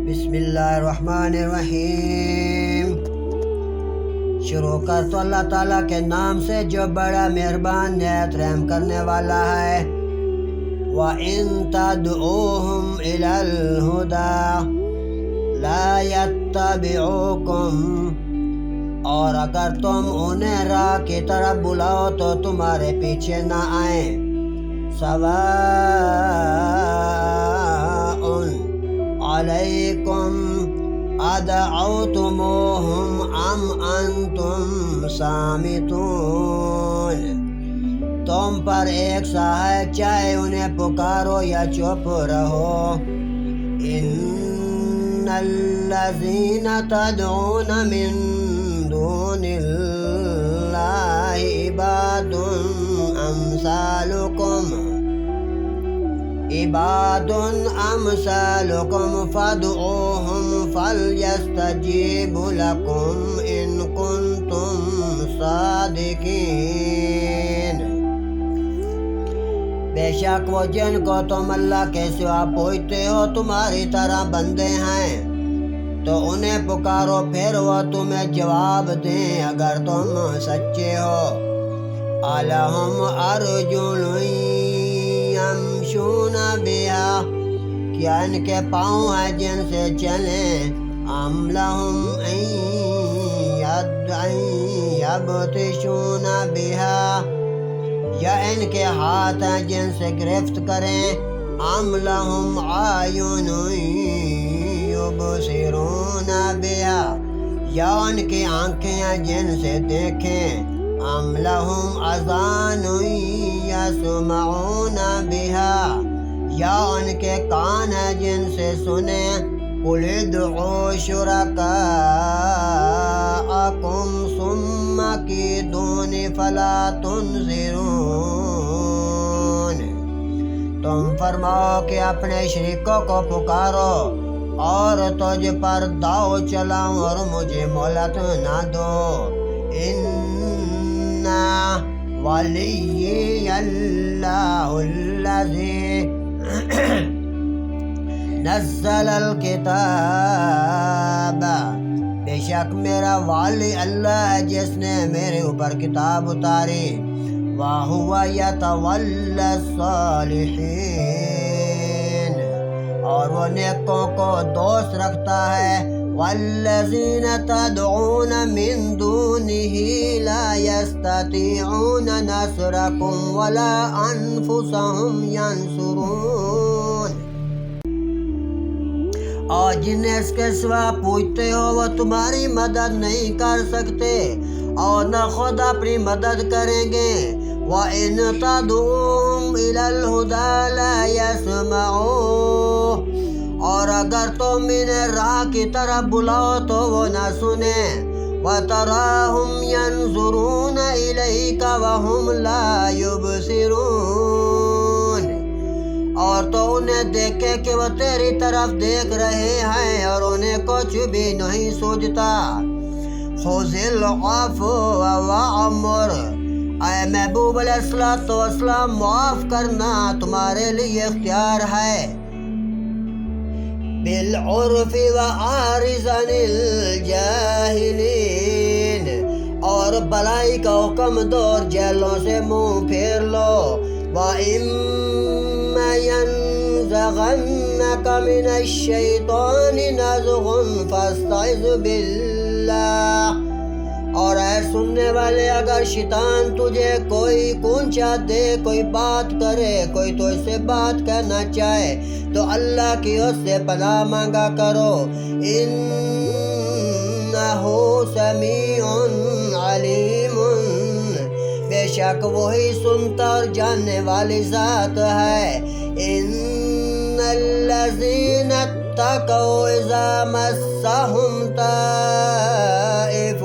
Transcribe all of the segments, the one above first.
بسم اللہ الرحمن الرحیم۔ شروع کر تو اللہ تعالیٰ کے نام سے جو بڑا مہربان نہایت رحم کرنے والا ہے۔ وَإِن تَدْعُوهُمْ إِلَى الْهُدَى لَا يَتَّبِعُوكُمْ، اور اگر تم انہیں راہ کی طرف بلاؤ تو تمہارے پیچھے نہ آئیں۔ سواء علیکم ادعوتموہم ام انتم صامتون، تم پر ایک سا ہے چاہے انہیں پکارو یا چپ رہو۔ ان الذین تدعون من دون اللہ عباد امثالکم فادعوہم فلیستجیبوا لکم ان کنتم صادقین۔ بے شک وہ جن کو تم اللہ کے سوا پوجتے ہو تمہاری طرح بندے ہیں، تو انہیں پکارو پھر وہ تمہیں جواب دیں اگر تم سچے ہو۔ الہم ارجل یمشون بہا، کیا ان کے پاؤں ہیں جن سے چلیں؟ ام لہم یبطشون بہا، یا ان کے ہاتھ ہیں جن سے گرفت کریں؟ ام لہم اعین یبصرون بہا، یا ان کی آنکھیں ہیں جن سے دیکھیں؟ ام لہم اذان یسمعون بہا، یا ان کے کان ہیں جن سے سنیں؟ قل ادعوا شرکاءکم ثم کیدون فلا تنظرون، تم فرماؤ کہ اپنے شریکوں کو پکارو اور تجھ پر داؤ چلاؤں اور مجھے مہلت نہ دو۔ ان ولی اللہ الذی نزل الکتاب، بے شک میرا والی اللہ ہے جس نے میرے اوپر کتاب اتاری۔ وَهُوَ يَتَوَلَّى الصَّالِحِينَ، اور وہ نیکوں کو دوست رکھتا ہے۔ وَالَّذِينَ تَدْعُونَ مِن دُونِهِ لَا يَسْتَطِيعُونَ نَصْرَكُمْ وَلَا أَنفُسَهُمْ يَنصُرُونَ، اور جنہیں اس کے سوا پوجتے ہو وہ تمہاری مدد نہیں کر سکتے اور نہ خود اپنی مدد کریں گے۔ وَإِن تَدْعُوهُمْ إِلَى الْهُدَى لَا يَسْمَعُوا، اور اگر تم انہیں راہ کی طرف بلاؤ تو وہ نہ سنیں۔ وَتَرَاهُمْ يَنْظُرُونَ إِلَيْكَ وَهُمْ لَا يُبْصِرُونَ، اور تو انہیں دیکھے کہ وہ تیری طرف دیکھ رہے ہیں اور انہیں کچھ بھی نہیں سوچتا۔ خُذِ الْعَفْوَ وَأْمُرْ، اے محبوب علیہ السلام معاف کرنا تمہارے لیے اختیار ہے۔ بالعرف وأعرض عن الجاہلین، اور بلائی کا حکم دو اور جہلوں سے منہ پھیر لو۔ وَإِمَّا يَنزَغَنَّكَ مِنَ الشَّيْطَانِ نَزْغٌ فَاسْتَعِذْ بِاللَّهِ، اور اے سننے والے اگر شیطان تجھے کوئی کونچا دے، کوئی بات کرے، کوئی تو اس سے بات کرنا چاہے تو اللہ کی اس سے پناہ مانگا کرو۔ انہ سمیع علیم، بے شک وہی سنتا اور جاننے والی ذات ہے۔ ان الذین اتقوا اذا مسهم طائف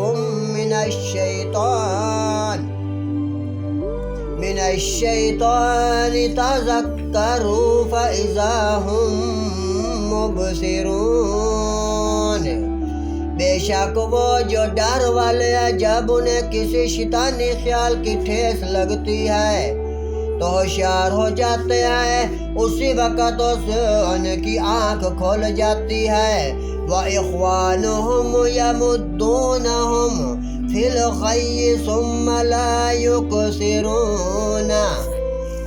من الشیطان تذکروا فاذا هم مبصرون، بے شک وہ جو ڈر والے ہیں جب انہیں کسی شیطانی خیال کی ٹھیس لگتی ہے تو ہوشیار ہو جاتے ہیں، اسی وقت ان کی آنکھ کھول جاتی ہے۔ وَإِخْوَانُهُمْ يَمُدُّونَهُمْ فِي الْغَيِّ ثُمَّ لَا يُقْصِرُونَ،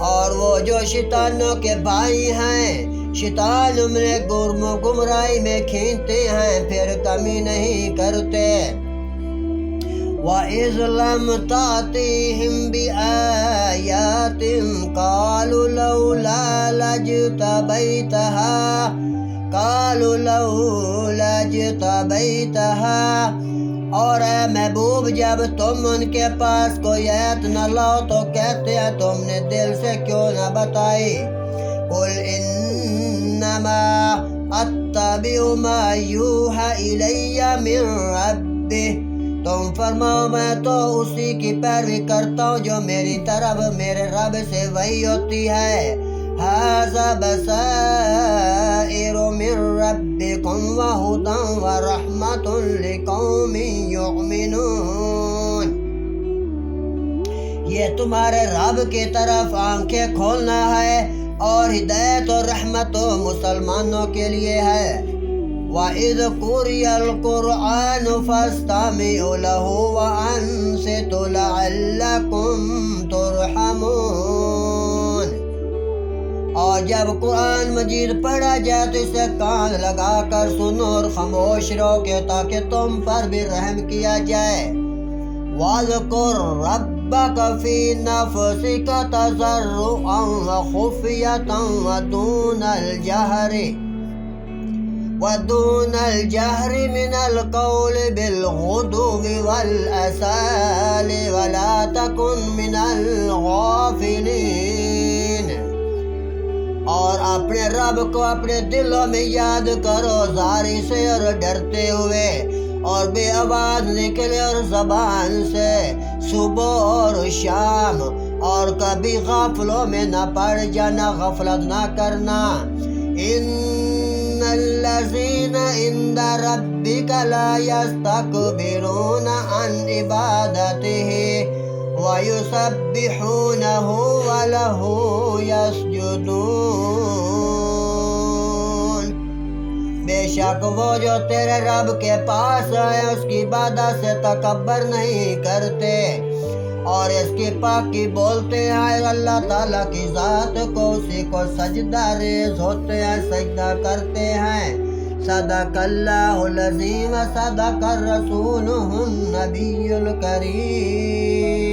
اور وہ جو شیطانوں کے بھائی ہیں، شیطان انہیں گمراہی میں کھینچتے ہیں، پھر کمی نہیں کرتے۔ وَإِذْ لَمْ تَأْتِهِمْ بِآيَاتٍ قَالُوا لَوْلَا اجْتَبَيْتَهَا، اور اے محبوب جب تم ان کے پاس کوئی آیت نہ لاؤ تو کہتے ہیں تم نے دل سے کیوں نہ بتائی۔ قُلْ إِنَّمَا أَتَّبِعُ مَا يُوحَى إِلَيَّ مِن رَّبِّي، تم فرماؤ میں تو اسی کی پیروی کرتا ہوں جو میری طرف میرے رب سے وحی ہوتی ہے۔ هَذَا بَصَائِرُ مِن رَّبِّكُمْ وَهُدًى وَرَحْمَةٌ لِقَوْمٍ يُؤْمِنُونَ، یہ تمہارے رب کی طرف آنکھیں کھولنا ہے اور ہدایت اور رحمت مسلمانوں کے لیے ہے۔ وَإِذْ قُرِئَ الْقُرْآنُ فَاسْتَمِعُوا لَهُ وَأَنصِتُوا لَعَلَّكُمْ تُرْحَمُونَ، اور جب قرآن مجید پڑھا جائے تو اسے کان لگا کر سنو اور خاموش رہو کہ تاکہ تم پر بھی رحم کیا جائے۔ وَاذْكُرْ رَبَّكَ فِي نَفْسِكَ تَضَرُّعًا وَخُفْيَةً وَدُونَ الْجَهْرِ مِنَ الْقَوْلِ بِالْغُدُوِّ وَالْآصَالِ وَلَا تَكُن مِّنَ الْغَافِلِينَ، اور اپنے رب کو اپنے دلوں میں یاد کرو زاری سے اور ڈرتے ہوئے، اور بے آواز نکلے اور زبان سے صبح اور شام، اور کبھی غافلوں میں نہ پڑ جانا، غفلت نہ کرنا۔ إِنَّ الَّذِينَ عِندَ رَبِّكَ لَا يَسْتَكْبِرُونَ عَنْ عِبَادَتِهِ وَيُسَبِّحُونَهُ وَلَهُ يَسْجُدُونَ، بے شک وہ جو تیرے رب کے پاس آئے اس کی عبادت سے تکبر نہیں کرتے اور اس کی پاکی بولتے ہیں، اللہ تعالیٰ کی ذات کو اسی کو سجدہ ریز ہوتے ہیں، سجدہ کرتے ہیں۔ صدق اللہ العظیم، صدق الرسول النبی الکریم۔